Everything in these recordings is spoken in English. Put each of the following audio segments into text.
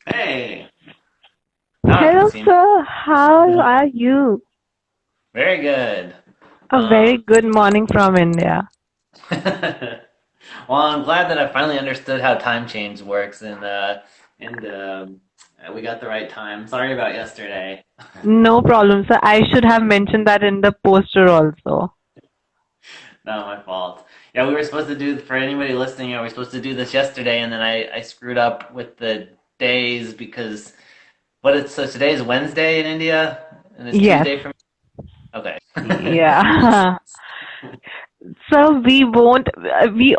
Hey, now I can Hello, see me. sir. How are you? Very good. A very Um, good morning from India. well, I'm glad that I finally understood how time change works, and we got the right time. Sorry about yesterday. No problem, sir. I should have mentioned that in the poster also. No, my fault. Yeah, we were supposed to do for anybody listening. We were supposed to do this yesterday, and then I screwed up with the days because so today is Wednesday in India, and it's Yes. Tuesday for me. Okay. Yeah. So we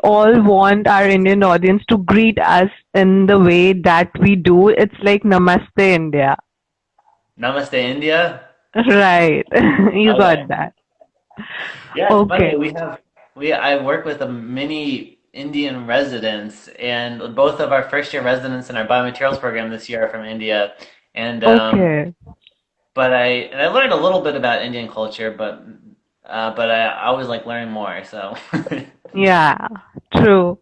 all want our Indian audience to greet us in the way that we do. It's like Namaste, India. Namaste, India. Right. You got Okay. that. Yeah, it's funny. Okay. I work with a many Indian residents, and both of our first year residents in our biomaterials program this year are from India. And Okay. I learned a little bit about Indian culture, but I always like learning more. So Yeah, true.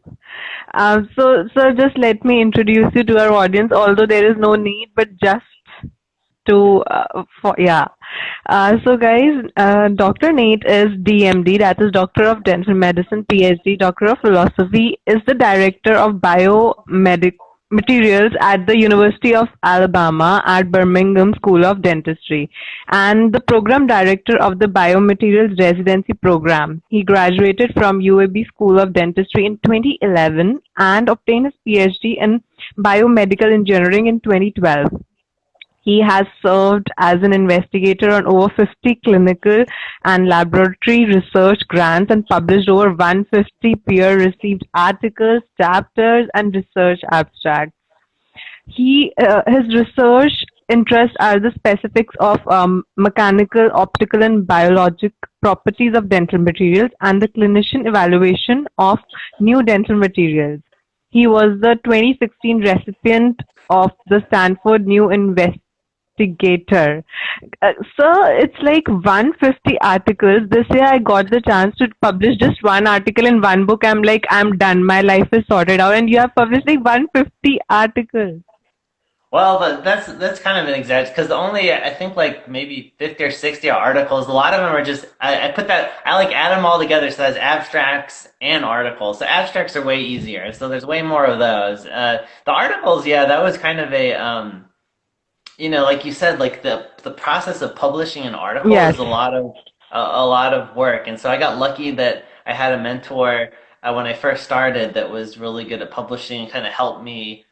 So just let me introduce you to our audience, although there is no need, but just to, for, yeah. So guys, Dr. Nate is DMD, that is Doctor of Dental Medicine, PhD, Doctor of Philosophy, is the Director of Biomedic Materials at the University of Alabama at Birmingham School of Dentistry, and the Program Director of the Biomaterials Residency Program. He graduated from UAB School of Dentistry in 2011 and obtained his PhD in Biomedical Engineering in 2012. He has served as an investigator on over 50 clinical and laboratory research grants and published over 150 peer-reviewed articles, chapters, and research abstracts. His research interests are the specifics of mechanical, optical, and biologic properties of dental materials and the clinician evaluation of new dental materials. He was the 2016 recipient of the Stanford New Investigator. Sir, it's like 150 articles. This year I got the chance to publish just one article in one book. I'm like, I'm done. My life is sorted out. And you have published like 150 articles. well, but that's kind of an exaggeration because only I think like maybe 50 or 60 articles. A lot of them are just I put that I like add them all together so that's abstracts and articles. So abstracts are way easier. So there's way more of those. The articles, yeah, that was kind of a like you said, like the process of publishing an article Yes. is a lot of work, and so I got lucky that I had a mentor when I first started that was really good at publishing and kind of helped me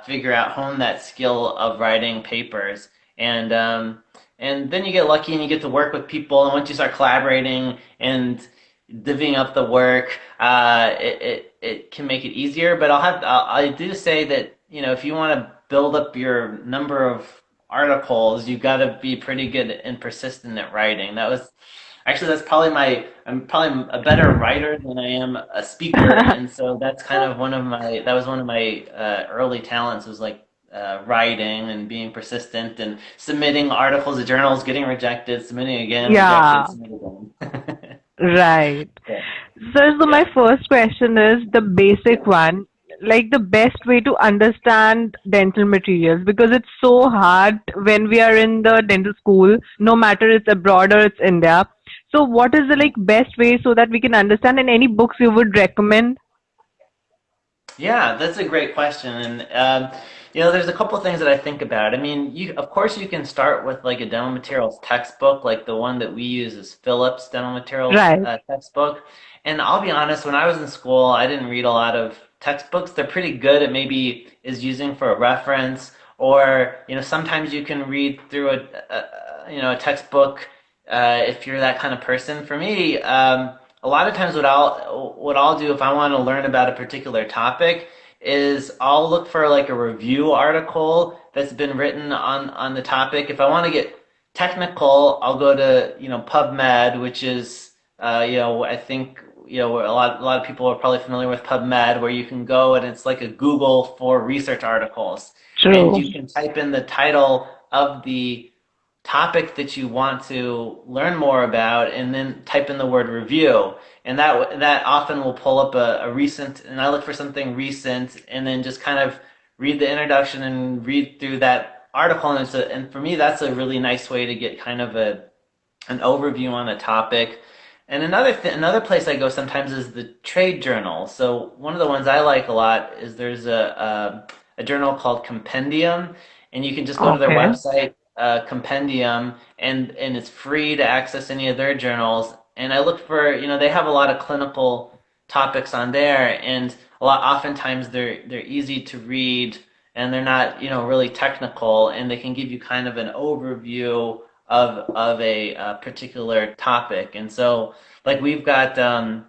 figure out hone that skill of writing papers, and then you get lucky and you get to work with people, and once you start collaborating and divvying up the work, it can make it easier. But I do say that if you want to build up your number of articles, you've got to be pretty good and persistent at writing. That's probably I'm probably a better writer than I am a speaker, and so that's kind of that was one of my early talents was like writing and being persistent and submitting articles to journals, getting rejected, submitting again, rejected, Yeah, submitting again. right. Yeah. So my Yeah. first question is the basic one, like the best way to understand dental materials because it's so hard when we are in the dental school, no matter it's abroad or it's India. So what is the like best way so that we can understand and any books you would recommend? Yeah, that's a great question, and there's a couple of things that I think about. I mean, of course, you can start with like a dental materials textbook, like the one that we use is Phillips Dental Materials Right. textbook. And I'll be honest, when I was in school, I didn't read a lot of textbooks. They're pretty good at maybe is using for a reference, or sometimes you can read through a textbook if you're that kind of person. For me, a lot of times what I'll do if I want to learn about a particular topic is I'll look for like a review article that's been written on the topic. If I want to get technical, I'll go to PubMed, which is I think a lot of people are probably familiar with PubMed, where you can go and it's like a Google for research articles, and True. you can type in the title of the topic that you want to learn more about and then type in the word review, and that often will pull up a recent, and I look for something recent and then just kind of read the introduction and read through that article. And for me, that's a really nice way to get kind of an overview on a topic. And another place I go sometimes is the trade journal. So one of the ones I like a lot is there's a journal called Compendium, and you can just go to their Okay. website, Compendium, and it's free to access any of their journals. And I look for, they have a lot of clinical topics on there, and oftentimes they're easy to read, and they're not, really technical, and they can give you kind of an overview of a particular topic. And so, like we've got, and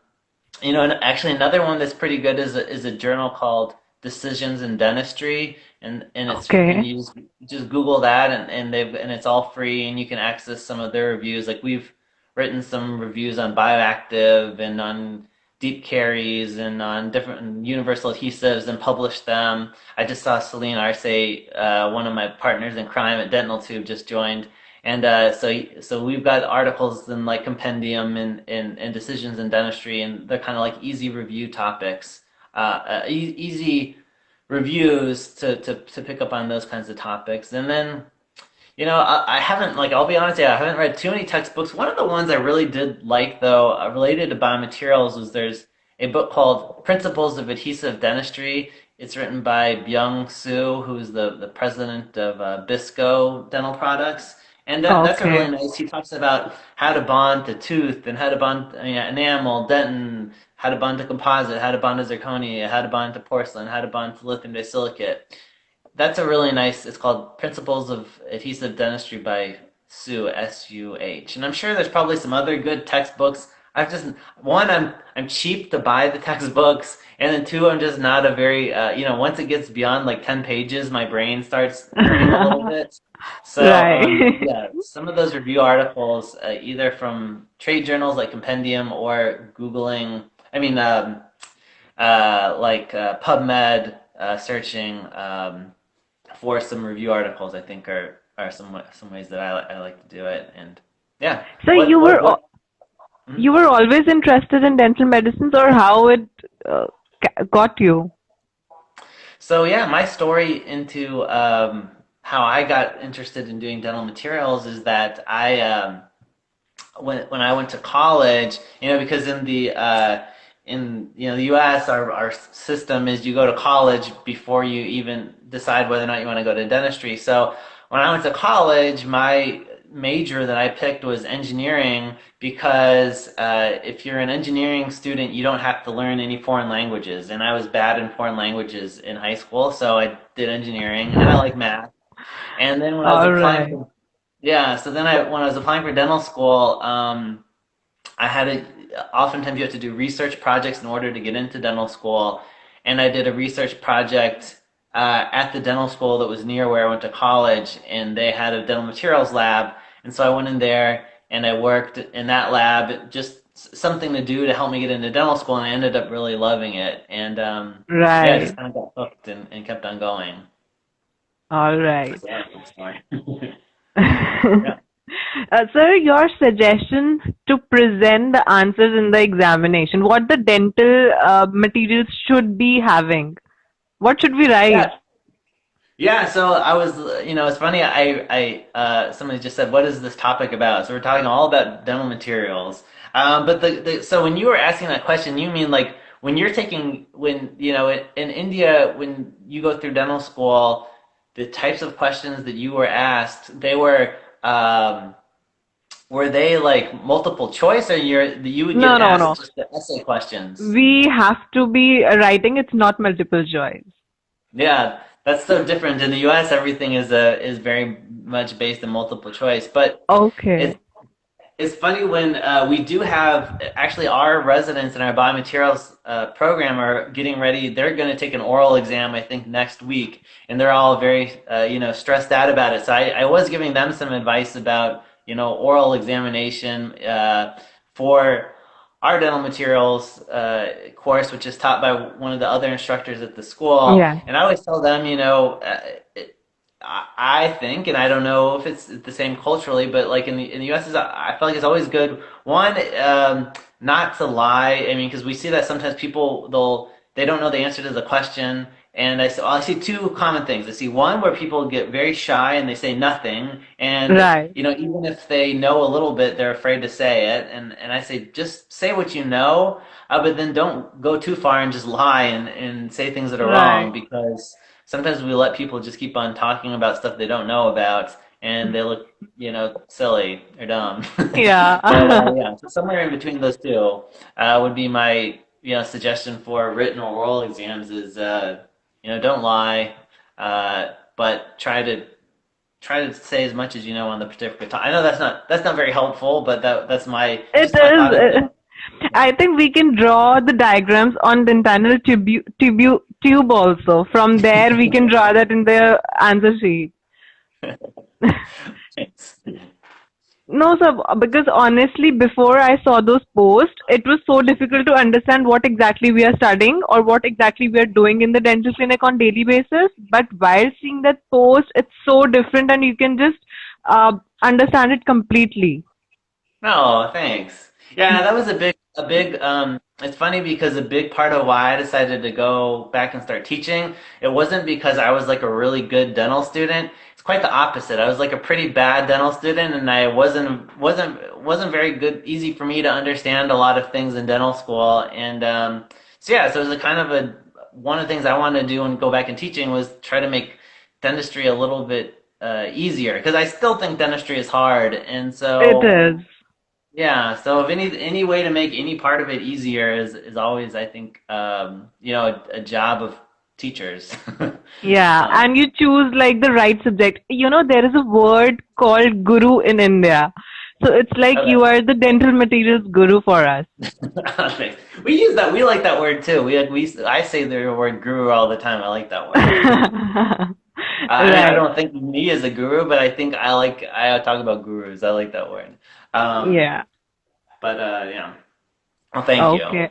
actually another one that's pretty good is a journal called Decisions in Dentistry, and Okay. you just Google that, and it's all free, and you can access some of their reviews. Like we've written some reviews on bioactive and on deep caries and on different universal adhesives and published them. I just saw Celine Arce, one of my partners in crime at Dental Tube, just joined. And so we've got articles in like Compendium and Decisions in Dentistry, and they're kind of like easy review topics, easy reviews to pick up on those kinds of topics. And then I haven't, like, I'll be honest, yeah, I haven't read too many textbooks. One of the ones I really did like, though, related to biomaterials, was there's a book called Principles of Adhesive Dentistry. It's written by Byung Soo, who's the president of Bisco Dental Products. And that's a Okay. really nice, he talks about how to bond to tooth and how to bond enamel, dentin, how to bond to composite, how to bond to zirconia, how to bond to porcelain, how to bond to lithium disilicate. That's a really nice. It's called Principles of Adhesive Dentistry by Sue, Suh, and I'm sure there's probably some other good textbooks. I've just one, I'm cheap to buy the textbooks, and then two, I'm just not a very once it gets beyond like 10 pages, my brain starts hurting a little bit. So Right. yeah, some of those review articles, either from trade journals like Compendium or Googling. I mean, PubMed, searching. For some review articles, I think are some ways that I like to do it. And yeah, So what? Mhm. you were always interested in dental medicines, or how it uh, got you? So yeah, my story into how I got interested in doing dental materials is that when I went to college, because in the U.S. our system is you go to college before you even decide whether or not you want to go to dentistry. So when I went to college, my major that I picked was engineering because if you're an engineering student, you don't have to learn any foreign languages. And I was bad in foreign languages in high school, so I did engineering, and I like math. And then when I was All applying right. for yeah, so then when I was applying for dental school, I had to, oftentimes you have to do research projects in order to get into dental school. And I did a research project at the dental school that was near where I went to college, and they had a dental materials lab. And so I went in there and I worked in that lab, just something to do to help me get into dental school, and I ended up really loving it. And yeah, I just Right. kind of got hooked and kept on going. All right. So that's my story. Yeah. Sir, your suggestion to present the answers in the examination, what the dental materials should be having. What should we write? Yeah, Yeah, so I was, it's funny. Somebody just said, "What is this topic about?" So we're talking all about dental materials. But so when you were asking that question, you mean like when you're taking in India when you go through dental school, the types of questions that you were asked, were they like multiple choice, or you would get No, no, asked no. just the essay questions? We have to be writing. It's not multiple choice. Yeah, that's so different. In the U.S., everything is very much based in multiple choice. But Okay. it's it's funny when we do have actually our residents in our biomaterials program are getting ready. They're going to take an oral exam, I think, next week, and they're all very stressed out about it. So I was giving them some advice about oral examination for our dental materials course, which is taught by one of the other instructors at the school. Yeah. And I always tell them, I think, and I don't know if it's the same culturally, but like in the U.S., I feel like it's always good. One, not to lie. I mean, because we see that sometimes people they don't know the answer to the question, And I see two common things. I see one where people get very shy and they say nothing, and Right. even if they know a little bit, they're afraid to say it. And I say just say what you know, but then don't go too far and just lie and say things that are Right. wrong because sometimes we let people just keep on talking about stuff they don't know about, and they look, silly or dumb. But Yeah. yeah, so somewhere in between those two would be my suggestion for written or oral exams is don't lie, but try to say as much as you know on the particular time. I know that's not very helpful, but that's my It just my thought of it. is. I think we can draw the diagrams on the internal tube also. From there, we can draw that in the answer sheet. Thanks. No, sir, because honestly, before I saw those posts, it was so difficult to understand what exactly we are studying or what exactly we are doing in the dental clinic on daily basis. But while seeing that post, it's so different, and you can just understand it completely. No, thanks. Yeah, that was a big. It's funny because a big part of why I decided to go back and start teaching, it wasn't because I was like a really good dental student. It's quite the opposite. I was like a pretty bad dental student, and I wasn't very good, easy for me to understand a lot of things in dental school. And so yeah, so it was a kind of a one of the things I wanted to do and go back in teaching was try to make dentistry a little bit easier because I still think dentistry is hard, and It so. is. Yeah, so if any way to make any part of it easier is always, I think, a job of teachers. Yeah, um, and you choose like the right subject. There is a word called guru in India. So it's like okay. you are the dental materials guru for us. Thanks. We use that. We like that word too. I say the word guru all the time. I like that word. I mean, I Right. don't think me as a guru, but I talk about gurus. I like that word. Um, Yeah. but yeah. Well, thank you. Okay.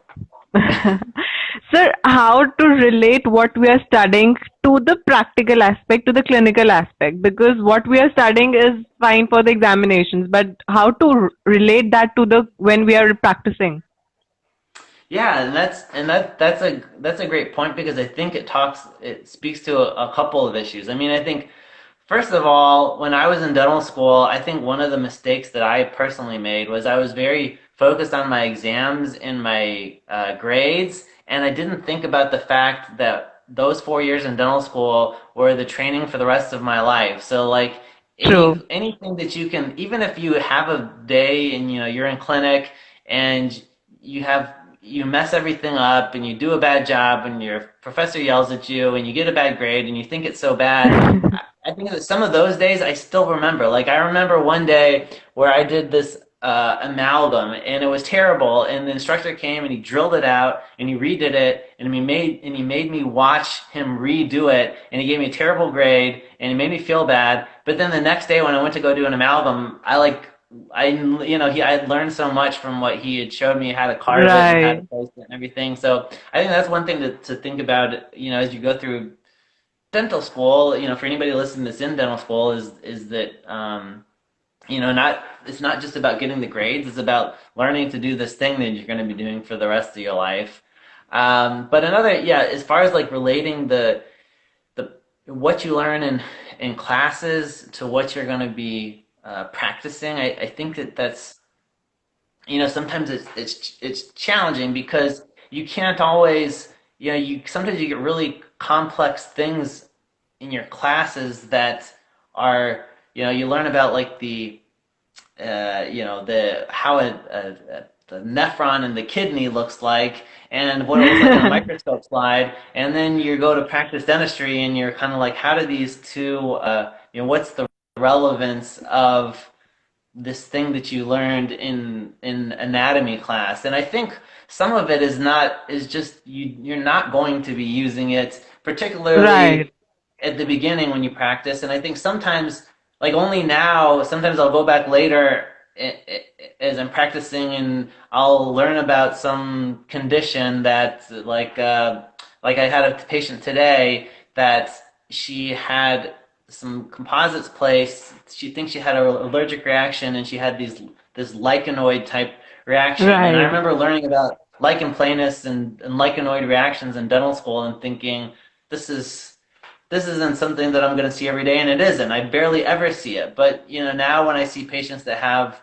Sir, how to relate what we are studying to the practical aspect, to the clinical aspect? Because what we are studying is fine for the examinations, but how to relate that to the when we are practicing? Yeah, and that's a great point because I think it speaks to a couple of issues. I mean, I think first of all, when I was in dental school, I think one of the mistakes that I personally made was I was very focused on my exams and my grades, and I didn't think about the fact that those 4 years in dental school were the training for the rest of my life. So like True. anything that you can, even if you have a day and you're in clinic and you have you mess everything up and you do a bad job and your professor yells at you and you get a bad grade and you think it's so bad. I think that some of those days I still remember. Like I remember one day where I did this amalgam and it was terrible and the instructor came and he drilled it out and he redid it and he made me watch him redo it and he gave me a terrible grade and he made me feel bad. But then the next day when I went to go do an amalgam, I learned so much from what he had showed me how to carve it and how to Right. place it and everything. So I think that's one thing to think about, as you go through dental school, for anybody listening that's in dental school is that not it's not just about getting the grades, it's about learning to do this thing that you're going to be doing for the rest of your life. But another, yeah, as far as like relating the what you learn in classes to what you're going to be practicing, I think that's sometimes it's challenging because you can't always you sometimes you get really complex things in your classes that are you learn about like the how the nephron and the kidney looks like and what it looks like on a microscope slide and then you go to practice dentistry and you're kind of like how do these two what's the relevance of this thing that you learned in anatomy class. And I think some of it is just you're not going to be using it Right. particularly at the beginning when you practice. And I think sometimes like only now sometimes I'll go back later as I'm practicing and I'll learn about some condition that like I had a patient today that she had some composites placed. She thinks she had an allergic reaction, and she had this lichenoid type reaction. And I Right. remember learning about lichen planus and lichenoid reactions in dental school, and thinking, this is this isn't something that I'm going to see every day, and it isn't. I barely ever see it. But now when I see patients that have,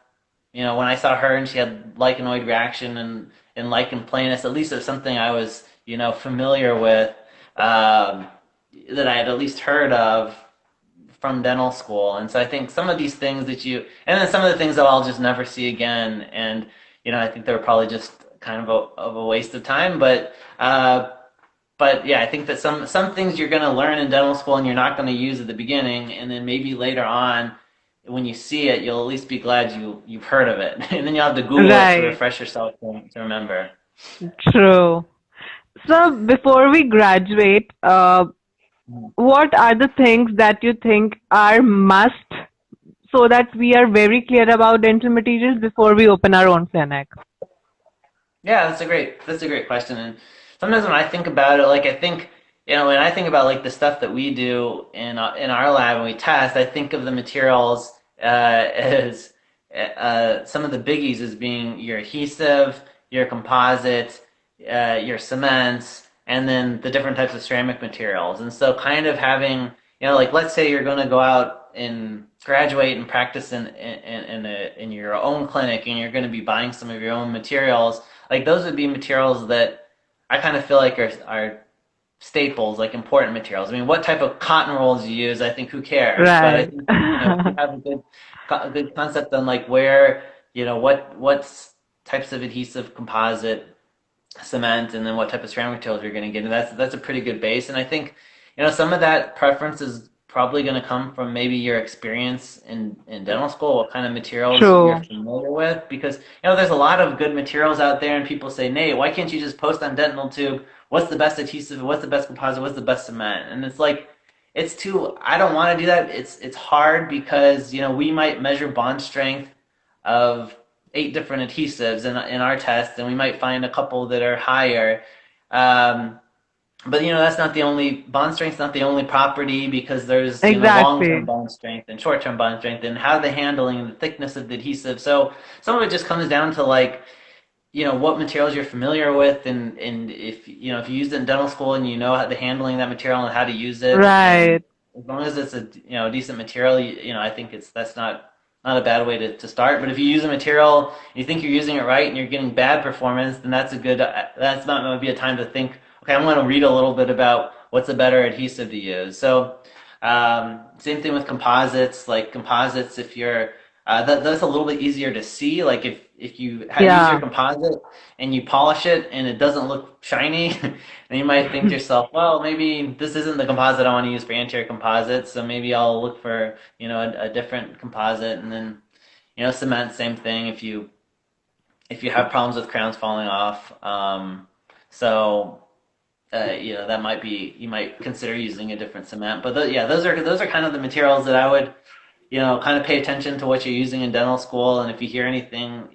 when I saw her and she had lichenoid reaction and lichen planus, at least it's something I was, familiar with, um, that I had at least heard of from dental school. And so I think some of these things and then some of the things that I'll just never see again. And, I think they're probably just kind of a waste of time. But yeah, I think that some things you're going to learn in dental school and you're not going to use at the beginning, and then maybe later on, when you see it, you'll at least be glad you've heard of it, and then you'll have to Google it to Right. refresh yourself to remember. True. So before we graduate, what are the things that you think are must so that we are very clear about dental materials before we open our own clinic? Yeah, that's a great question. And sometimes when I think about it, like I think, when I think about like the stuff that we do in our lab and we test, I think of the materials as some of the biggies as being your adhesive, your composite, your cements, and then the different types of ceramic materials. And so, kind of having, like let's say you're going to go out and graduate and practice in your own clinic, and you're going to be buying some of your own materials. Like those would be materials that I kind of feel like are staples, like important materials. I mean, what type of cotton rolls you use, I think who cares? But I Right. think if you have a good concept on like where, what types of adhesive, composite, cement, and then what type of ceramic materials you're going to get, and that's a pretty good base. And I think some of that preference is probably going to come from maybe your experience in dental school, what kind of materials you're True. familiar with, because there's a lot of good materials out there, and people say, Nate, why can't you just post on Dental Tube what's the best adhesive, what's the best composite, what's the best cement? And it's like it's too. I don't want to do that. It's hard because we might measure bond strength of 8 different adhesives in our test, and we might find a couple that are higher. Um, but that's not the only bond strength's not the only property, because there's long-term Exactly. bond strength and short-term bond strength, and how the handling and the thickness of the adhesive. So some of it just comes down to like what materials you're familiar with, and if you used it in dental school and you know how the handling that material and how to use it, and Right. as long as it's a decent material, I think that's not a bad way to start. But if you use a material and you think you're using it right and you're getting bad performance, then that's not going to be a time to think, okay, I'm going to read a little bit about what's a better adhesive to use. So same thing with composites. Like composites, if you're that's a little bit easier to see. Like if you use your Yeah. composite and you polish it and it doesn't look shiny, then you might think to yourself, well, maybe this isn't the composite I want to use for anterior composites, so maybe I'll look for a different composite. And then cement, same thing. If you have problems with crowns falling off, so that might be you might consider using a different cement. But yeah, those are kind of the materials that I would kind of pay attention to what you're using in dental school, and if you hear anything,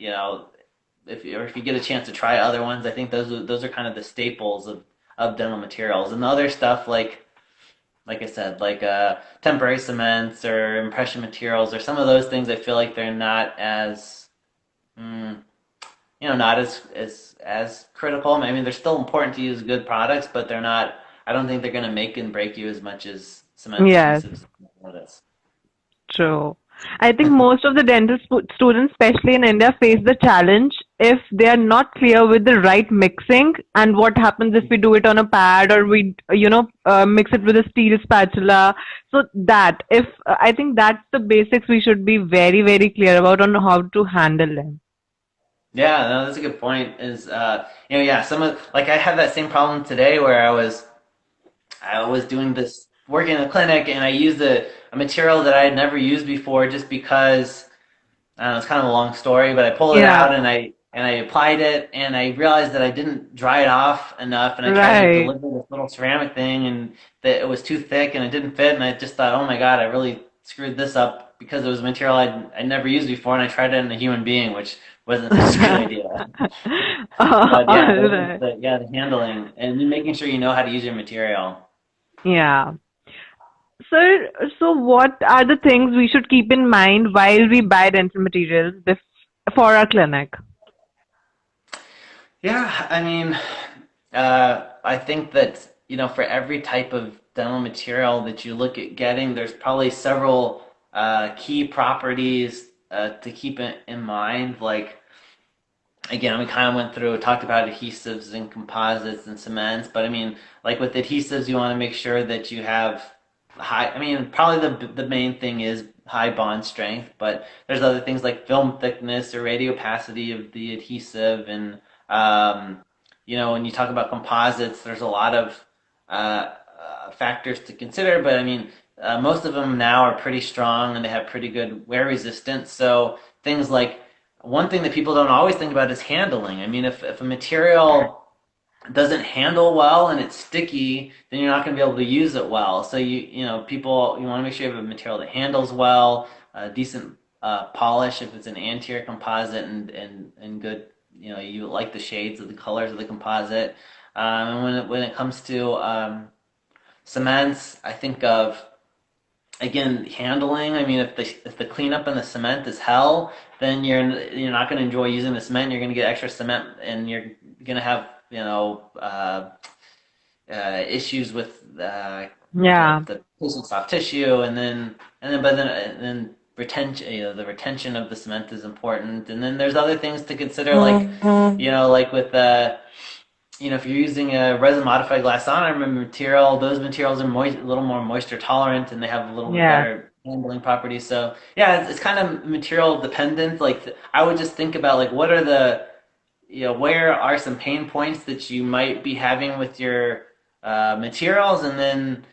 if you get a chance to try other ones, I think those are kind of the staples of dental materials. And the other stuff, like I said, like temporary cements or impression materials or some of those things, I feel like they're not as mm, not as critical. I mean, they're still important to use good products, but they're not. I don't think they're going to make and break you as much as cements, Yes. adhesives, and all this. True. I think most of the dental students, especially in India, face the challenge if they are not clear with the right mixing and what happens if we do it on a pad or we, mix it with a steel spatula. So that, if I think that's the basics we should be very, very clear about on how to handle them. Yeah, no, that's a good point. Yeah, some of like I had that same problem today where I was doing this working in a clinic, and I used a material that I had never used before just because I don't know, it's kind of a long story, but I pulled it Yeah, out and I applied it, and I realized that I didn't dry it off enough, and I tried to right. deliver this little ceramic thing, and that it was too thick and it didn't fit, and I just thought, oh my God, I really screwed this up because it was a material I'd never used before, and I tried it in a human being, which wasn't such a good idea. But yeah, All right. the handling and making sure you know how to use your material. Yeah. Sir, so what are the things we should keep in mind while we buy dental materials for our clinic? Yeah, I mean, I think that. for every type of dental material that you look at getting, there's probably several key properties to keep in mind. Like, again, we kind of went through, talked about adhesives and composites and cements, but I mean, like with adhesives, you want to make sure that you have high, I mean, probably the main thing is high bond strength, but there's other things like film thickness or radiopacity of the adhesive. And, when you talk about composites, there's a lot of factors to consider, but I mean, most of them now are pretty strong and they have pretty good wear resistance. So things like one thing that people don't always think about is handling. I mean, if a material doesn't handle well and it's sticky, then you're not going to be able to use it well. So people, you want to make sure you have a material that handles well, decent polish if it's an anterior composite, and good. You like the shades of the colors of the composite. And when it comes to cements, I think of, again, handling. I mean, if the cleanup in the cement is hell, then you're not going to enjoy using the cement. You're going to get extra cement, and you're going to have issues with Yeah. the patient's soft tissue, and then retention. The retention of the cement is important, and then there's other things to consider, like like with if you're using a resin modified glass ionomer material, those materials are a little more moisture tolerant and they have a little bit Yeah. better handling properties. So yeah, it's kind of material dependent. Like I would just think about like what are where are some pain points that you might be having with your materials, and then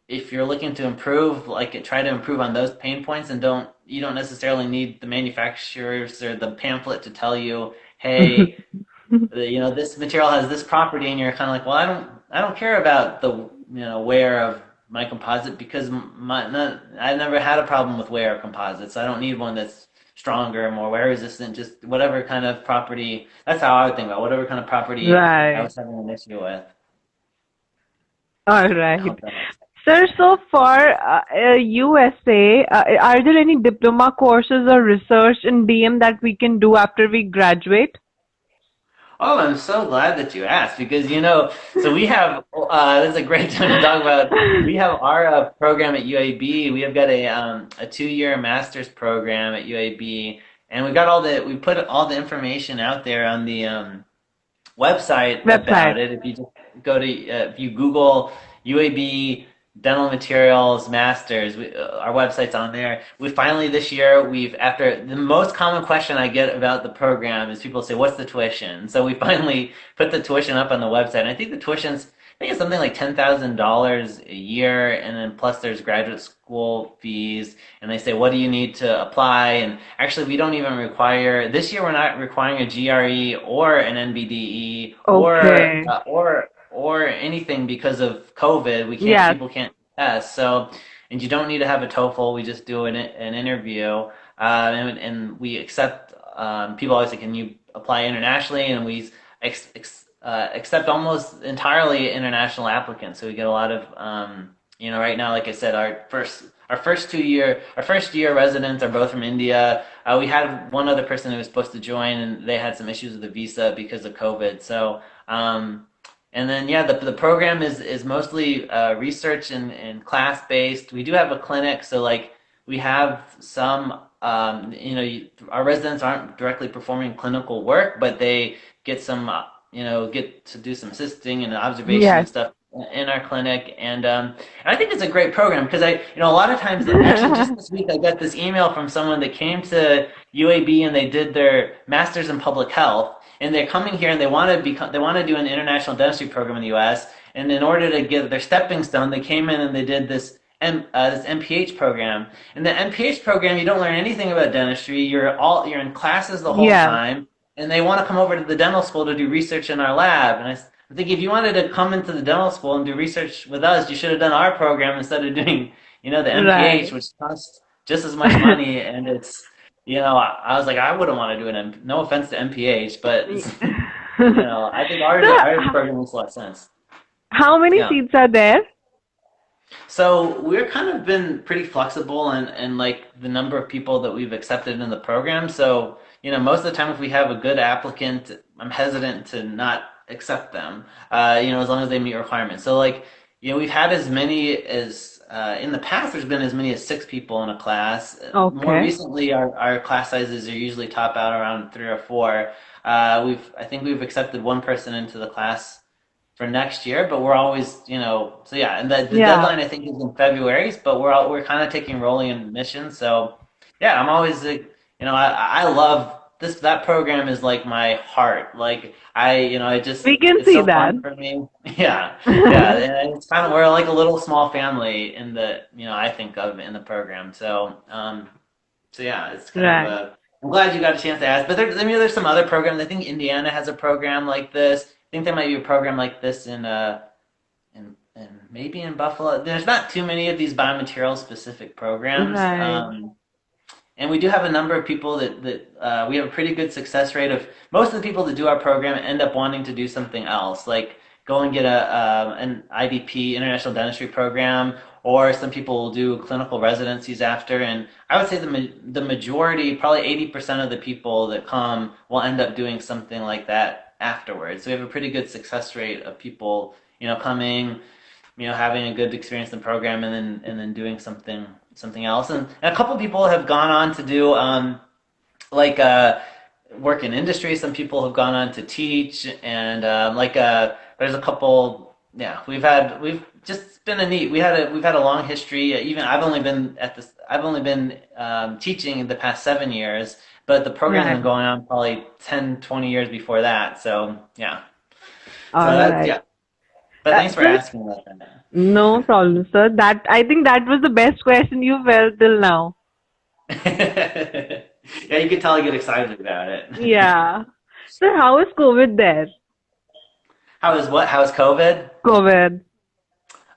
if you're looking to improve, like try to improve on those pain points, and you don't necessarily need the manufacturers or the pamphlet to tell you, hey, this material has this property, and you're kind of like, well, I don't care about the wear of my composite because I never had a problem with wear of composites. I don't need one that's stronger, more wear resistant. Just whatever kind of property. That's how I would think about whatever kind of property I Right. was having an issue with. All I right. hope that makes sense. Sir, so for USA, are there any diploma courses or research in DM that we can do after we graduate? Oh, I'm so glad that you asked because so we have this is a great time to talk about. We have our program at UAB. We have got a 2-year master's program at UAB, and we put all the information out there on the website Website. about it. If you just if you Google UAB Dental Materials Masters, our website's on there. We finally this year after the most common question I get about the program is people say, "What's the tuition?" So we finally put the tuition up on the website. And I think it's something like $10,000 a year, and then plus there's graduate school fees. And they say, what do you need to apply? And actually, we don't even require this year. We're not requiring a GRE or an NBDE Okay. or anything because of COVID. Yes. People can't test. So, and you don't need to have a TOEFL. We just do an interview, and we accept. People always say, can you apply internationally? And we accept almost entirely international applicants. So we get a lot of, right now, like I said, our first year residents are both from India. We had one other person who was supposed to join, and they had some issues with the visa because of COVID. So, and then yeah, the program is mostly research and class based. We do have a clinic, so like we have some. Our residents aren't directly performing clinical work, but they get some get to do some assisting and observation Yes. and stuff in our clinic. And I think it's a great program because a lot of times, actually, just this week, I got this email from someone that came to UAB and they did their master's in public health, and they're coming here and they want to do an international dentistry program in the U.S. And in order to get their stepping stone, they came in and they did this MPH program. In the MPH program, you don't learn anything about dentistry. You're in classes the whole Yes. time, and they want to come over to the dental school to do research in our lab. And I think if you wanted to come into the dental school and do research with us, you should have done our program instead of doing, the MPH, Right. which costs just as much money. And it's, I was like, I wouldn't want to do no offense to MPH, but I think So, our program makes a lot of sense. how many Yeah. seats are there? So we're kind of been pretty flexible and like the number of people that we've accepted in the program. So, most of the time if we have a good applicant, I'm hesitant to not accept them, as long as they meet requirements. So like, we've had as many as in the past. There's been as many as 6 people in a class. More Okay. recently, our class sizes are usually top out around 3 or 4. I think we've accepted one person into the class for next year, but we're always, so yeah, and the Yeah. deadline I think is in February, but we're kind of taking rolling admissions. So yeah, I'm always like, I love this. That program is like my heart. Like We can it's see so that. fun for me. Yeah, yeah, and it's kind of we're like a little small family in the, I think of in the program. So yeah, it's kind of Right. a. I'm glad you got a chance to ask. But there's some other programs. I think Indiana has a program like this. I think there might be a program like this in maybe in Buffalo. There's not too many of these biomaterial specific programs. Right. And we do have a number of people that we have a pretty good success rate of. Most of the people that do our program end up wanting to do something else, like go and get an IDP, International Dentistry program, or some people will do clinical residencies after. And I would say the majority, probably 80% of the people that come will end up doing something like that afterwards. So we have a pretty good success rate of people, coming, having a good experience in the program and then doing something else. And a couple people have gone on to do like work in industry. Some people have gone on to teach, and there's a couple. Yeah, we've just been a neat. We've had a long history. Even I've only been teaching the past 7 years, but the program's Right. been going on probably 10, 20 years before that. So yeah. So All that's right. yeah. But thanks for So asking about that. no problem, sir. That I think that was the best question you've held till now. Yeah, you could tell I get excited about it. Yeah. So how is COVID there? How is what? How is COVID? COVID.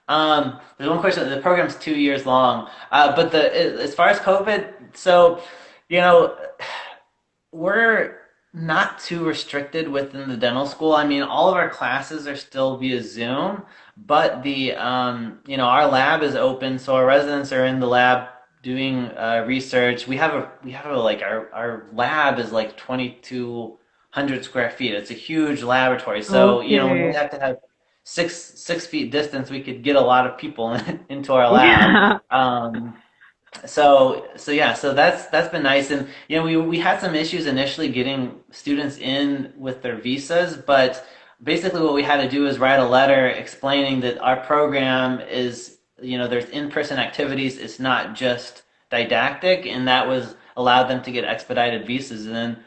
There's one question. The program's 2 years long, but as far as COVID, so you know, we're not too restricted within the dental school. I mean, all of our classes are still via Zoom, but our lab is open, so our residents are in the lab doing research. We have like our lab is like 2,200 square feet. It's a huge laboratory. So, when we Okay. have to have 6 feet distance, we could get a lot of people into our lab. Yeah. So that's been nice, and we had some issues initially getting students in with their visas, but basically what we had to do is write a letter explaining that our program is, there's in-person activities. It's not just didactic, and that was allowed them to get expedited visas. And then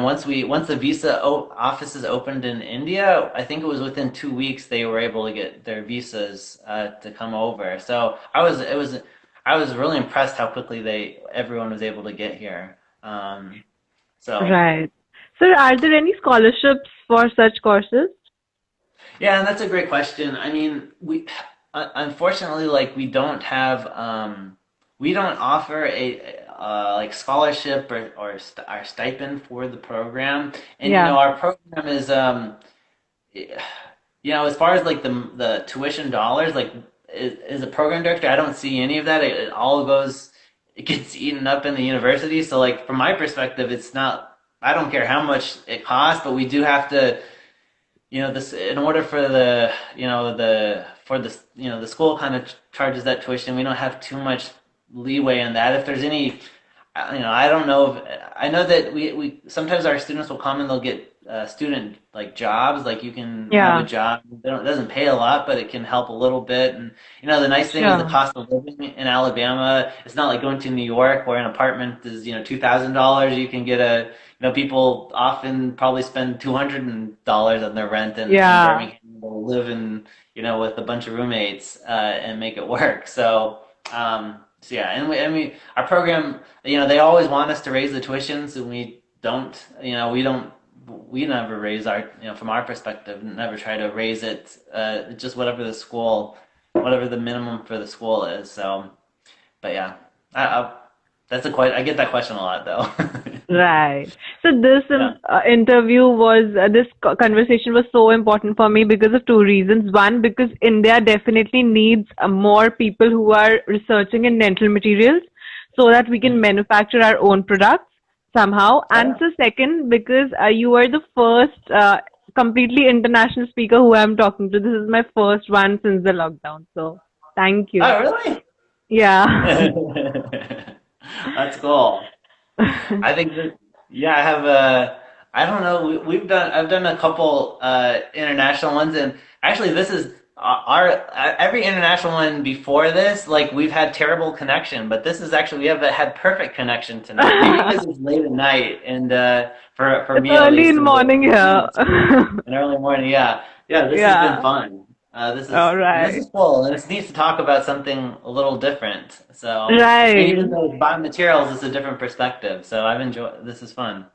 once the visa offices opened in India, I think it was within 2 weeks they were able to get their visas to come over. So I was really impressed how quickly everyone was able to get here. So Right. Sir, are there any scholarships for such courses? yeah, and that's a great question. I mean, unfortunately, like we don't offer a like scholarship or stipend for the program, and Yeah. our program is as far as like the tuition dollars, like as a program director, I don't see any of that. It all goes, it gets eaten up in the university. So like from my perspective, it's not. I don't care how much it costs, but we do have to, this in order for the school kind of charges that tuition. We don't have too much leeway in that. If there's any, I don't know. I know that we sometimes our students will come and they'll get student like jobs. Like you can have a Yeah. job. It doesn't pay a lot, but it can help a little bit. And the nice thing is the Sure. cost of living in Alabama. It's not like going to New York where an apartment is $2,000. You can get people often probably spend $200 on their rent in Yeah. Birmingham. They'll live in with a bunch of roommates and make it work. So yeah, and we our program, they always want us to raise the tuitions, and we don't. We never raise our, from our perspective, never try to raise it. Just whatever the minimum for the school is. So, but yeah, I get that question a lot though. Right. So this Yeah, interview was this conversation was so important for me because of two reasons. One, because India definitely needs more people who are researching in dental materials so that we can manufacture our own products somehow. And yeah, so second, because you are the first completely international speaker who I'm talking to. This is my first one since the lockdown. So thank you. Oh, really? Yeah. That's cool. I think that, yeah, I have a, I don't know, I've done a couple international ones, and actually, this is every international one before this, like we've had terrible connection, but this is actually, we have had perfect connection tonight. Maybe because it's late at night, and for It's me at early least, in and morning here. it's an early morning, yeah. Yeah, this has been Yeah. fun. All This right. is cool, and it's neat to talk about something a little different. So, and Right. even though it's biomaterials, it's a different perspective. So I've enjoyed. This is fun.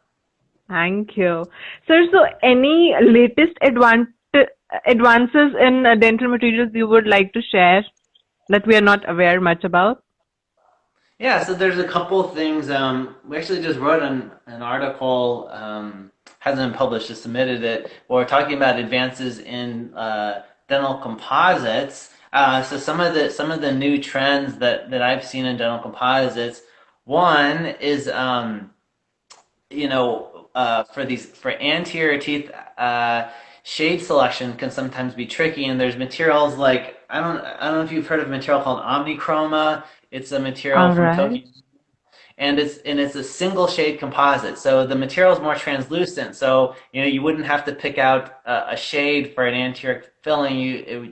Thank you. Sir, so any latest advances in dental materials you would like to share that we are not aware much about? Yeah, so there's a couple of things. We actually just wrote an article, hasn't been published, just submitted it. Where we're talking about advances in dental composites. So some of the new trends that I've seen in dental composites. One is for anterior teeth, shade selection can sometimes be tricky, and there's materials like I don't know if you've heard of a material called omnichroma. It's a material All from right. Tokyo, and it's a single shade composite. So the material is more translucent. So you wouldn't have to pick out a shade for an anterior filling.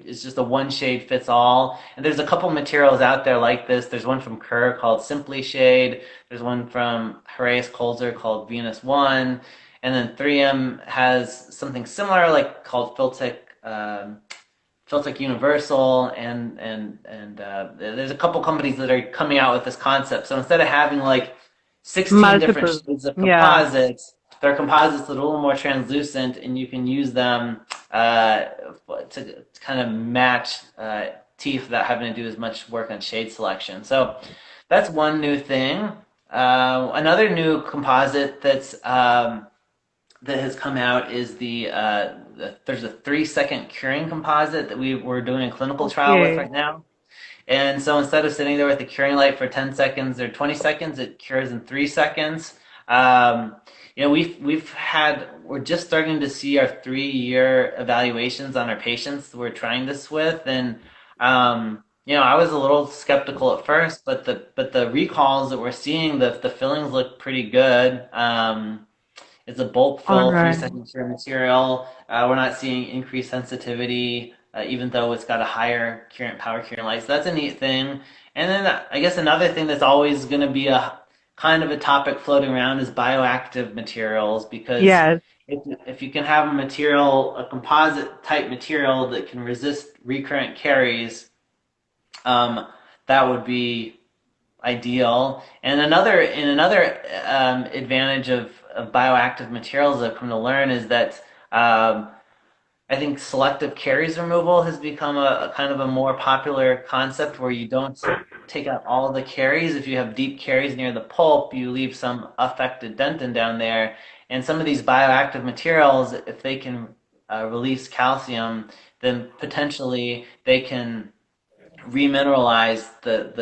It's just a one shade fits all. And there's a couple materials out there like this. There's one from Kerr called Simply Shade. There's one from Heraeus Kolzer called Venus One, and then 3M has something similar like called Filtec. Feels like Universal and there's a couple companies that are coming out with this concept. So instead of having like 16 different Multiple. shades of Yeah. composites, they're composites that are a little more translucent, and you can use them to kind of match teeth without having to do as much work on shade selection. So that's one new thing. Another new composite that has come out is there's a 3 second curing composite that we're doing a clinical trial with Okay. right now. And so instead of sitting there with the curing light for 10 seconds or 20 seconds, it cures in 3 seconds. Um, we're just starting to see our 3 year evaluations on our patients we're trying this with. And, I was a little skeptical at first, but the recalls that we're seeing, the fillings look pretty good. It's a bulk All fill, 3 second right. cure material. We're not seeing increased sensitivity, even though it's got a higher current power curing light. So that's a neat thing. And then I guess another thing that's always going to be a kind of a topic floating around is bioactive materials, because Yes. if you can have a composite type material that can resist recurrent caries, um, that would be ideal. And another advantage of bioactive materials that I've come to learn is that I think selective caries removal has become a kind of a more popular concept where you don't take out all of the caries. If you have deep caries near the pulp, you leave some affected dentin down there. And some of these bioactive materials, if they can release calcium, then potentially they can remineralize the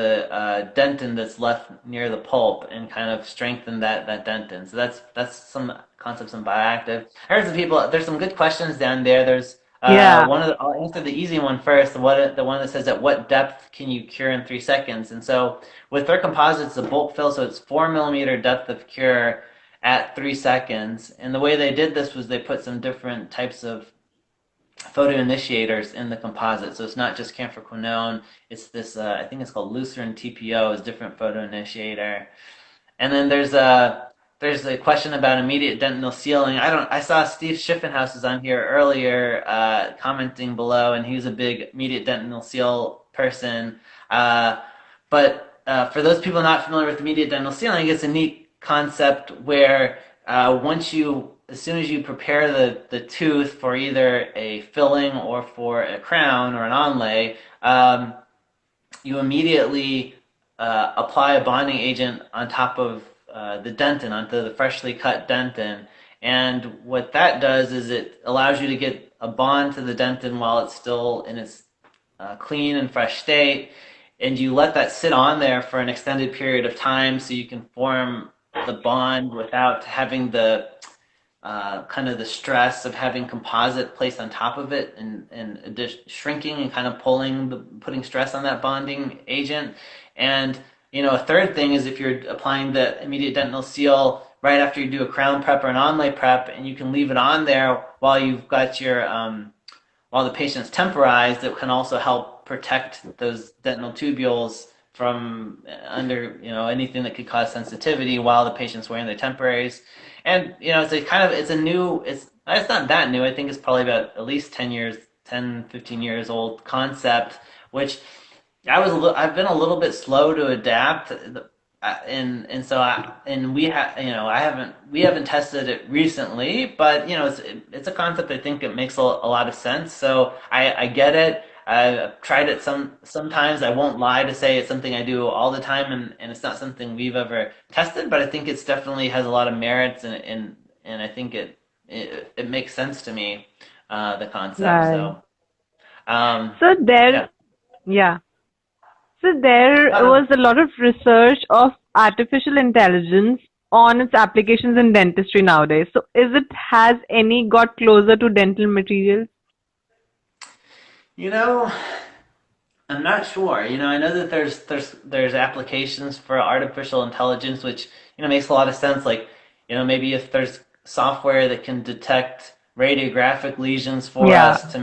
dentin that's left near the pulp and kind of strengthen that dentin. So that's some concepts in bioactive. I heard some people. There's some good questions down there. There's Yeah. I'll answer the easy one first. The one that says at what depth can you cure in 3 seconds? And so with their composites, the bulk fill, so it's 4 millimeter depth of cure at 3 seconds. And the way they did this was they put some different types of photoinitiators in the composite. So it's not just camphorquinone. It's this, I think it's called Lucerne TPO, is different photoinitiator. And then there's a question about immediate dentinal sealing. I saw Steve Schiffenhaus was on here earlier, commenting below, and he was a big immediate dentinal seal person. But for those people not familiar with immediate dental sealing, it's a neat concept where as soon as you prepare the tooth for either a filling or for a crown or an onlay, you immediately apply a bonding agent on top of the dentin, onto the freshly cut dentin. And what that does is it allows you to get a bond to the dentin while it's still in its clean and fresh state. And you let that sit on there for an extended period of time so you can form the bond without having kind of the stress of having composite placed on top of it and shrinking and kind of putting stress on that bonding agent. And a third thing is if you're applying the immediate dental seal right after you do a crown prep or an onlay prep, and you can leave it on there while you've got your while the patient's temporized, it can also help protect those dental tubules from under anything that could cause sensitivity while the patient's wearing their temporaries. And it's a kind of it's not that new. I think it's probably about at least 15 years old concept, which I've been a little bit slow to adapt, and so we have we haven't tested it recently, but it's a concept. I think it makes a lot of sense. So I get it. I've tried it sometimes. I won't lie to say it's something I do all the time, and it's not something we've ever tested, but I think it's definitely has a lot of merits, and I think it makes sense to me, the concept. Right. So So there, yeah. yeah. So there Uh, was a lot of research of artificial intelligence on its applications in dentistry nowadays. So is it has any got closer to dental materials? you know, I'm not sure. I know that there's applications for artificial intelligence, which makes a lot of sense. Like, maybe if there's software that can detect radiographic lesions for Yeah. us to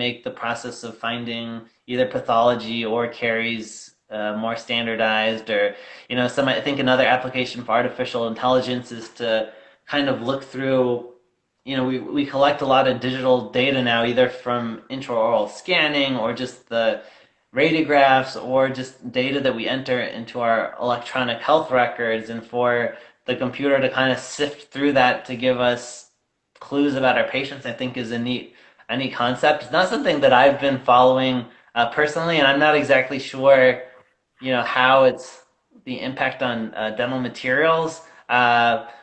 make the process of finding either pathology or caries more standardized, or I think another application for artificial intelligence is to kind of look through we collect a lot of digital data now, either from intraoral scanning or just the radiographs or just data that we enter into our electronic health records, and for the computer to kind of sift through that to give us clues about our patients, I think is a neat concept. It's not something that I've been following personally, and I'm not exactly sure how it's the impact on dental materials.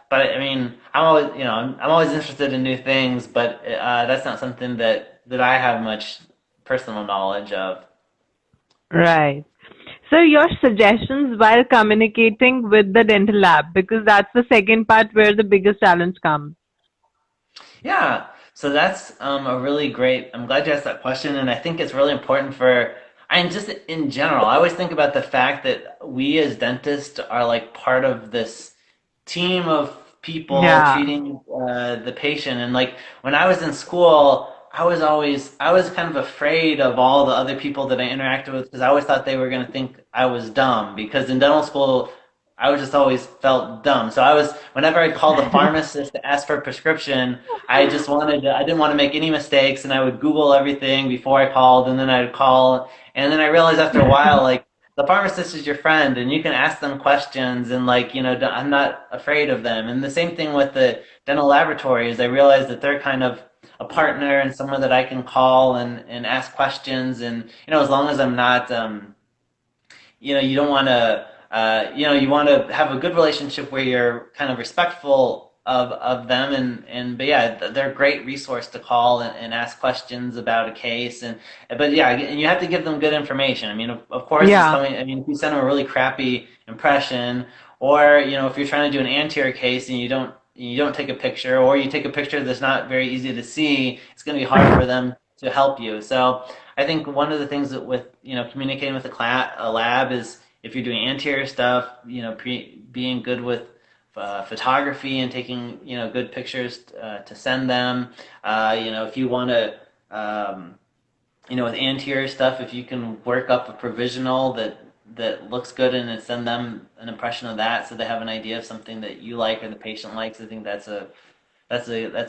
But I mean, I'm always interested in new things, but that's not something that I have much personal knowledge of. Right. So your suggestions while communicating with the dental lab, because that's the second part where the biggest challenge comes. Yeah, so that's a really great. I'm glad you asked that question, and I think it's really important just in general. I always think about the fact that we as dentists are like part of this team of people Yeah. treating the patient. And like when I was in school, I was kind of afraid of all the other people that I interacted with because I always thought they were going to think I was dumb because in dental school I was just always felt dumb. So whenever I called the pharmacist to ask for a prescription, I didn't want to make any mistakes, and I would Google everything before I called, and then I'd call, and then I realized after a while, like, the pharmacist is your friend, and you can ask them questions, and like, I'm not afraid of them. And the same thing with the dental laboratories. I realized that they're kind of a partner and someone that I can call and ask questions, and as long as I'm not, you don't want to, you want to have a good relationship where you're kind of respectful of them, but yeah, they're a great resource to call and ask questions about a case, but yeah, and you have to give them good information. I mean, of course, Yeah. I mean, if you send them a really crappy impression, or if you're trying to do an anterior case and you don't take a picture, or you take a picture that's not very easy to see, it's going to be hard for them to help you. So I think one of the things that with communicating with a lab is if you're doing anterior stuff, being good with photography and taking good pictures to send them. If you want to, with anterior stuff, if you can work up a provisional that looks good and send them an impression of that, so they have an idea of something that you like or the patient likes. I think that's a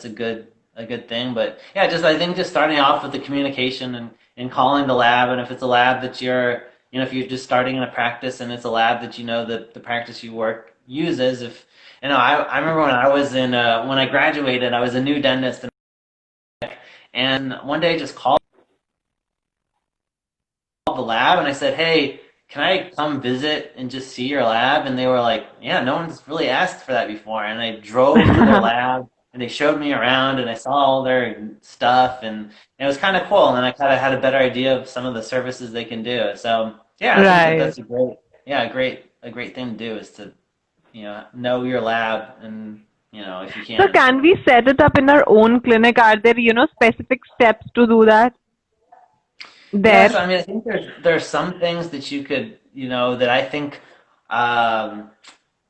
good thing. But yeah, just I think just starting off with the communication and calling the lab, and if it's a lab that if you're just starting in a practice and it's a lab that that the practice you work uses. If I remember when I graduated, I was a new dentist, and one day I just called the lab and I said, "Hey, can I come visit and just see your lab?" And they were like, "Yeah, no one's really asked for that before." And I drove to their lab and they showed me around and I saw all their stuff, and it was kind of cool. And then I kind of had a better idea of some of the services they can do. So yeah, I think that Right. that's a great thing to do is to know your lab and if you So can. can we set it up in our own clinic? Are there, specific steps to do that Yes, there? I mean, I think there's some things that you could, that I think um,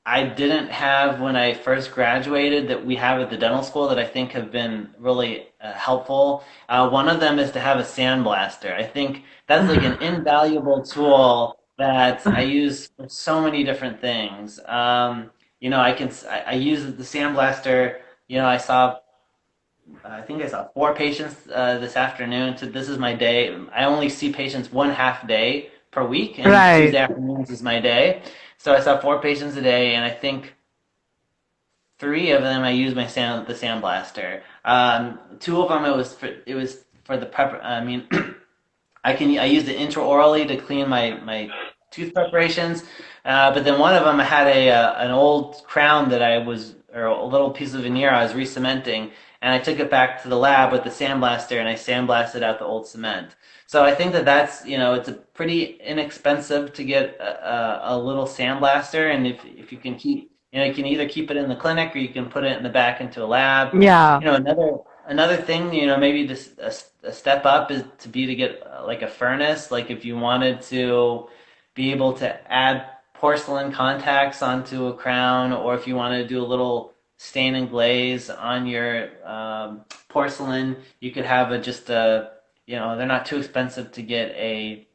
I didn't have when I first graduated that we have at the dental school that I think have been really helpful. One of them is to have a sandblaster. I think that's like an invaluable tool that I use for so many different things. I use the sandblaster. I saw I think I saw four patients this afternoon. So this is my day. I only see patients one half day per week, and Right. Tuesday afternoons is my day. So I saw four patients a day, and I think three of them I used the sandblaster. Two of them it was for the prep. I mean, I used it intraorally to clean my tooth preparations, but then one of them I had an old crown that I was or a little piece of veneer I was re-cementing, and I took it back to the lab with the sandblaster and I sandblasted out the old cement. So I think that it's a pretty inexpensive to get a little sandblaster, and if you can you can either keep it in the clinic or you can put it in the back into a lab. Yeah. Another thing, maybe this a step up is to get like a furnace. Like if you wanted to be able to add porcelain contacts onto a crown, or if you wanted to do a little stain and glaze on your porcelain, you could have they're not too expensive to get a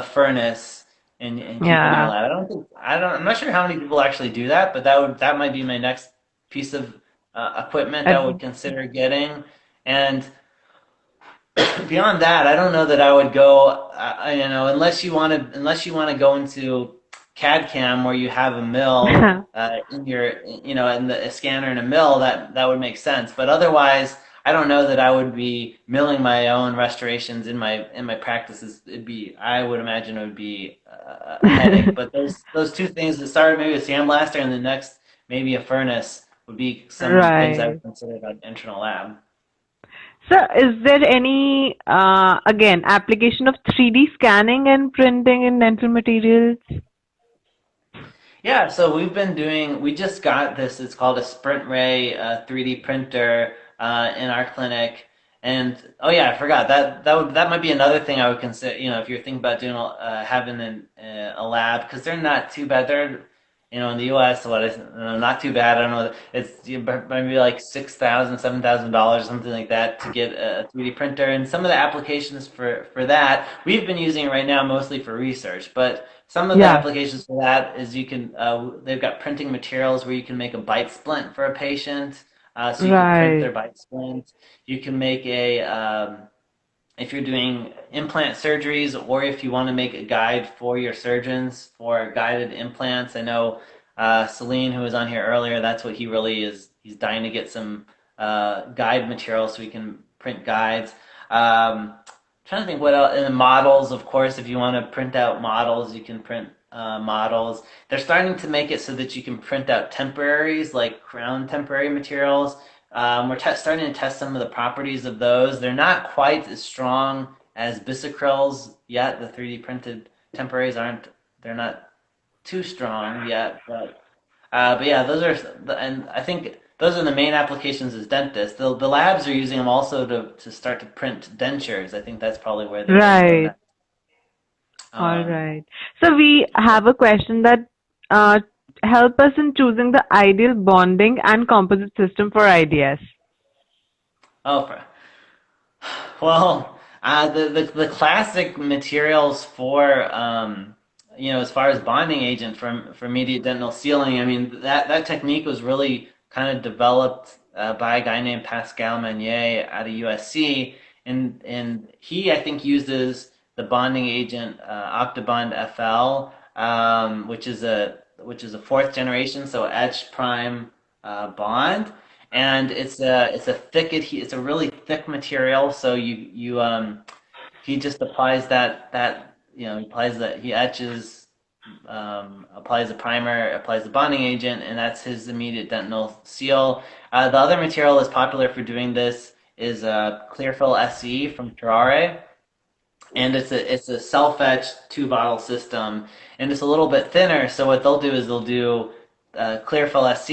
furnace and keep in your Yeah. lab. I'm not sure how many people actually do that, but that might be my next piece of equipment that I would Ad- consider getting. And beyond that, I don't know that I would go. Unless you want to go into CAD CAM where you have a mill in your, and a scanner and a mill. That would make sense. But otherwise, I don't know that I would be milling my own restorations in my practices. I would imagine it would be a headache. But those two things that started maybe a sandblaster and the next maybe a furnace would be some things I Right. would consider about internal lab. So is there any, again, application of 3D scanning and printing in dental materials? Yeah, so we just got this, it's called a Sprint Ray 3D printer in our clinic. And oh yeah, I forgot that might be another thing I would consider, if you're thinking about having a lab, because they're not too bad. They're, in the US, not too bad. I don't know. It's maybe like $6,000, $7,000, something like that to get a 3D printer. And some of the applications for that, we've been using it right now mostly for research, but some of the Yeah. applications for that is they've got printing materials where you can make a bite splint for a patient. So you can print Right. their bite splint. You can make if you're doing implant surgeries, or if you want to make a guide for your surgeons for guided implants. I know Celine, who was on here earlier, that's what he really is. He's dying to get some guide material so we can print guides. Trying to think what else. And the models, of course, if you want to print out models, you can print models. They're starting to make it so that you can print out temporaries, like crown temporary materials. We're starting to test some of the properties of those. They're not quite as strong as bisacryls yet. The 3D printed temporaries aren't. They're not too strong yet, but yeah, and I think those are the main applications as dentists. The labs are using them also to start to print dentures. I think that's probably where they're going to go Right. next. All Um, right. So we have a question that uh, help us in choosing the ideal bonding and composite system for IDS. oh, well, the classic materials for as far as bonding agent for immediate dental sealing. I mean that technique was really kind of developed by a guy named Pascal Magnier out of USC, and he I think uses the bonding agent Octobond FL, which is a fourth generation, so etch prime bond, and it's a really thick material. So he just applies he applies that he etches, applies a primer, applies the bonding agent, and that's his immediate dental seal. The other material that's popular for doing this is Clearfill SE from Terrare, and it's a self-etched two bottle system, and it's a little bit thinner. So what they'll do is they'll do chlorophyll SC,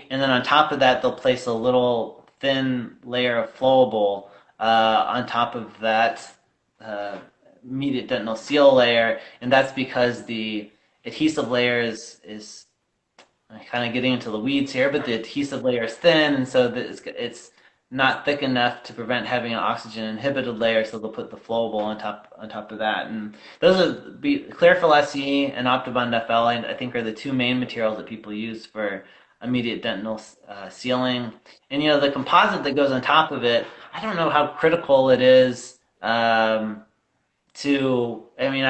and then on top of that, they'll place a little thin layer of flowable on top of that uh, immediate dentinal seal layer, and that's because the adhesive layer is kind of getting into the weeds here, but the adhesive layer is thin, and so it's not thick enough to prevent having an oxygen inhibited layer. So they'll put the flowable on top of that, and those are Clearfill SE and Optibond FL. I think are the two main materials that people use for immediate dentinal sealing. And the composite that goes on top of it, I don't know how critical it is. I mean,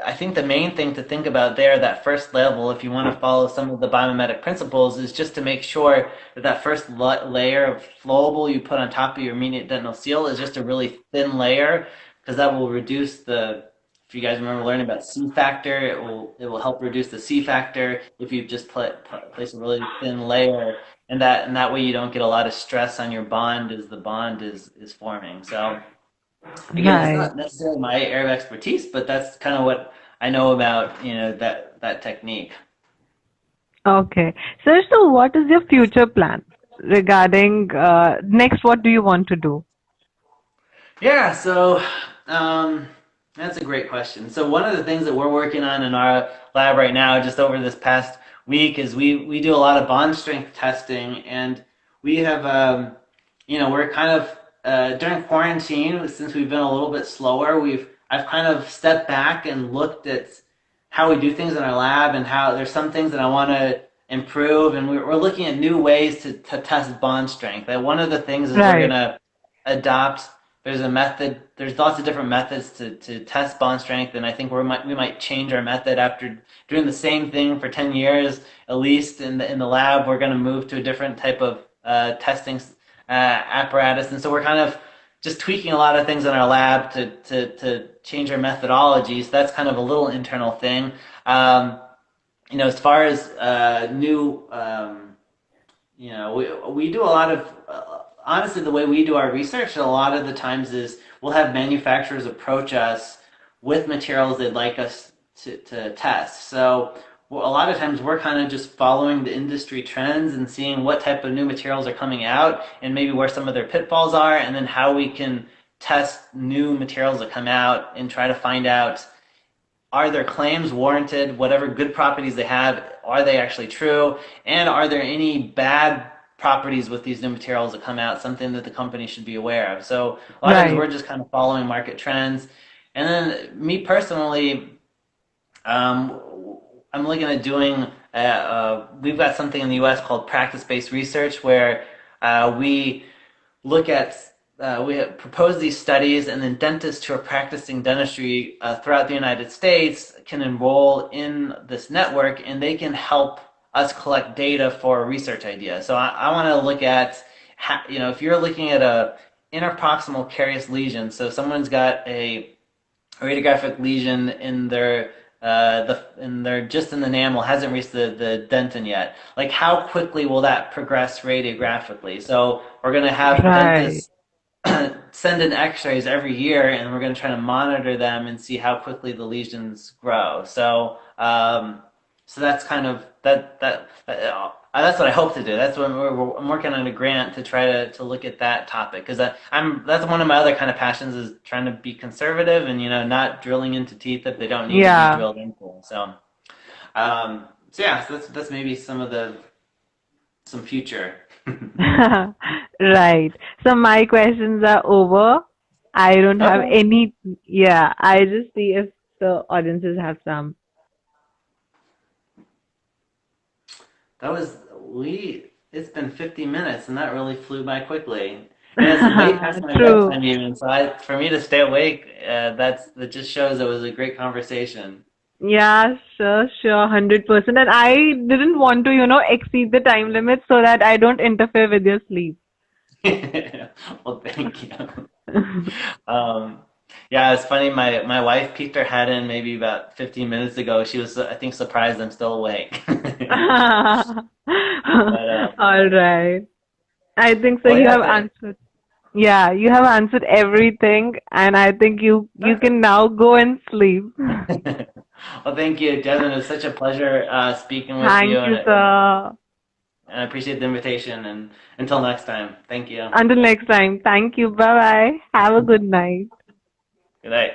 I think the main thing to think about there, that first level, if you want to follow some of the biomimetic principles, is just to make sure that that first layer of flowable you put on top of your immediate dental seal is just a really thin layer, because that will reduce if you guys remember learning about C factor, it will help reduce the C factor if you just place a really thin layer, and that way you don't get a lot of stress on your bond as the bond is forming. So. Again, it's Right. not necessarily my area of expertise, but that's kind of what I know about, that technique. Okay. So what is your future plan regarding next? What do you want to do? Yeah, so um, that's a great question. So one of the things that we're working on in our lab right now, just over this past week, is we do a lot of bond strength testing, and we have we're kind of during quarantine, since we've been a little bit slower, I've kind of stepped back and looked at how we do things in our lab and how there's some things that I want to improve, and we're looking at new ways to test bond strength. And one of the things is we're Right. gonna adopt. There's a method. There's lots of different methods to test bond strength, and I think we might change our method after doing the same thing for 10 years at least in the lab. We're going to move to a different type of testing apparatus, and so we're kind of just tweaking a lot of things in our lab to change our methodology. So that's kind of a little internal thing. As far as new we do a lot of honestly, the way we do our research a lot of the times is we'll have manufacturers approach us with materials they'd like us to test. So a lot of times we're kind of just following the industry trends and seeing what type of new materials are coming out and maybe where some of their pitfalls are, and then how we can test new materials that come out and try to find out, are their claims warranted? Whatever good properties they have, are they actually true? And are there any bad properties with these new materials that come out? Something that the company should be aware of. So a lot of times Right. we're just kind of following market trends. And then me personally, um, I'm looking at doing. We've got something in the U.S. called practice-based research, where we look at we propose these studies, and then dentists who are practicing dentistry throughout the United States can enroll in this network, and they can help us collect data for a research idea. So I want to look at how, if you're looking at a interproximal carious lesion, so someone's got a radiographic lesion in their just in the enamel, hasn't reached the dentin yet. Like, how quickly will that progress radiographically? So we're going to have Right. dentists send in X-rays every year, and we're going to try to monitor them and see how quickly the lesions grow. So that's kind of that's what I hope to do. That's what I'm working on a grant to try to look at that topic, because that's one of my other kind of passions, is trying to be conservative and not drilling into teeth if they don't need to be Yeah. drilled into. So yeah, so that's maybe some future. Right. So my questions are over. I don't have Okay. any. Yeah, I just see if the audiences have some. That was we. It's been 50 minutes, and that really flew by quickly. And it's way past my True. bedtime even. So for me to stay awake, that just shows it was a great conversation. Yeah, sure, sure, 100%. And I didn't want to, exceed the time limit so that I don't interfere with your sleep. Well, thank you. Um, yeah, it's funny. My wife peeked her head in maybe about 15 minutes ago. She was, I think, surprised I'm still awake. But All right. I think so. well, You yeah. have answered. Yeah, you have answered everything, and I think you Okay. can now go and sleep. Well, thank you, Jasmine. It was such a pleasure speaking with you, Thank you, sir. and I appreciate the invitation. And until next time, thank you. Until next time. Thank you. Bye bye. Have a good night. Good night.